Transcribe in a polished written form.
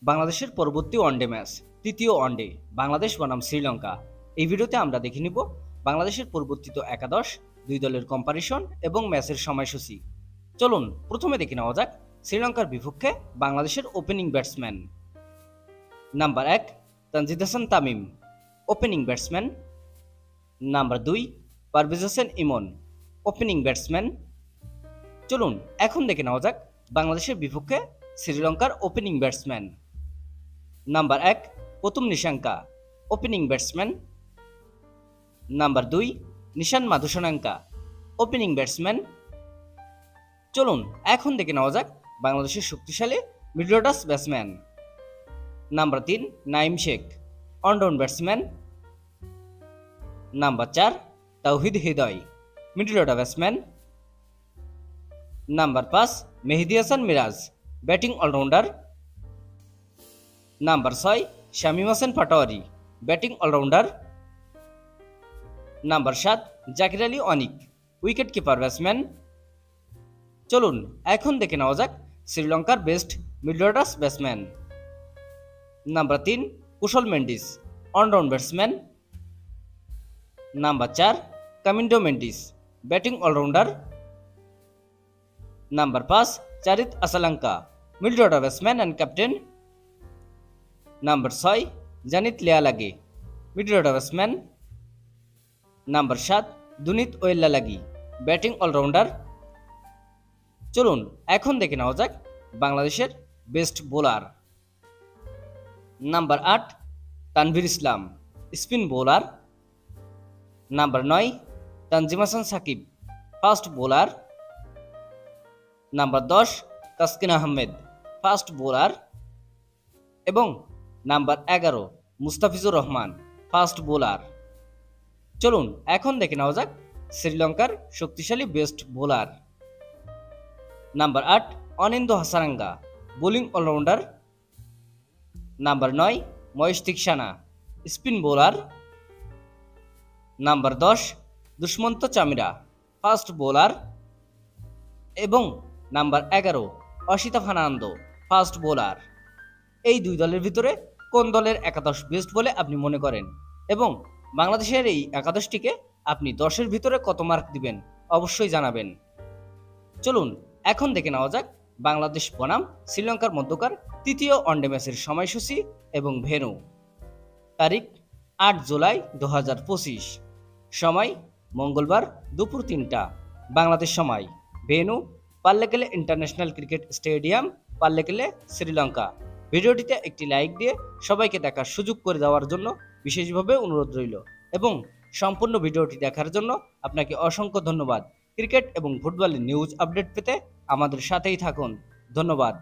বাংলাদেশের পরবর্তী one day match তৃতীয় ওয়ানডে বাংলাদেশ বনাম শ্রীলঙ্কা। এই ভিডিওতে আমরা দেখে নিব বাংলাদেশের পরিবর্তিত একাদশ, দুই দলের কম্পারিশন এবং ম্যাচের সময়সূচি। চলুন প্রথমে দেখে নেওয়া যাক শ্রীলঙ্কার বিপক্ষে বাংলাদেশের opening batsman. Number 1 Tanzid Hasan Tamim, opening batsman. Number 2 Parvez Hossain Emon, opening batsman. চলুন এখন দেখে নেওয়া যাক বাংলাদেশের বিপক্ষে শ্রীলঙ্কার opening batsman. Number 1 Pathum Nissanka, opening batsman. Number 2 Nishan Madushanka, opening batsman. চলুন এখন দেখে নেওয়া যাক বাংলাদেশের শক্তিশালী middle order batsman. Number 3 Naim Sheikh, allround batsman. Number 4 Towhid Hridoy, middle order batsman. Number 5 Mehidy Hasan Miraz, batting allrounder. Number 6 Shamim Hossain Patwari, batting allrounder. Number 7 Jaker Ali Anik, wicket keeper batsman. চলুন এখন দেখে নেওয়া যাক শ্রীলঙ্কার best middle order batsman. Number 3 Kushal Mendis, allround batsman. Number 4 Kamindu Mendis, batting allrounder. Number 5 Charith Asalanka, middle order batsman and captain. Number 6 Janith লিয়ালাগে, middle order batsman. Number 7 Dunith Wellalage, batting allrounder. চলুন এখন দেখে নেওয়া যাক বাংলাদেশের best bowler. Number 8 Tanvir Islam, spin bowler. Number 9 Tanzim Hasan Sakib, fast bowler. Number 10 Taskin Ahmed, fast bowler. এবং number 11 Mustafizur Rahman, fast bowler. চলুন এখন দেখে নেওয়া যাক শ্রীলঙ্কার শক্তিশালী best bowler. Number 8 Wanindu Hasaranga, bowling allrounder. Number 9 Maheesh Theekshana, spin bowler. Number 10 Dushmantha Chameera, fast bowler. এবং number 11 Asitha Fernando, fast bowler. এই দুই দলের ভিতরে কোন দলের একাদশ বেস্ট বলে আপনি মনে করেন এবং বাংলাদেশের এই একাদশটিকে আপনি 10-এর ভিতরে কত মার্ক দিবেন অবশ্যই জানাবেন। চলুন এখন দেখে নেওয়া যাক বাংলাদেশ বনাম শ্রীলঙ্কার মধ্যকার তৃতীয় ওয়ানডে ম্যাচের সময়সূচি এবং ভেন্যু। তারিখ 8 জুলাই 2025, সময় মঙ্গলবার দুপুর 3টা বাংলাদেশ সময়। Venue Pallekele international cricket stadium, Pallekele, Sri Lanka. ভিডিওটিতে একটি লাইক দিয়ে সবাইকে দেখার সুযোগ করে দেওয়ার জন্য বিশেষভাবে অনুরোধ রইল এবং সম্পূর্ণ ভিডিওটি দেখার জন্য আপনাকে অসংখ্য ধন্যবাদ। ক্রিকেট এবং ফুটবলের নিউজ আপডেট পেতে আমাদের সাথেই থাকুন। ধন্যবাদ।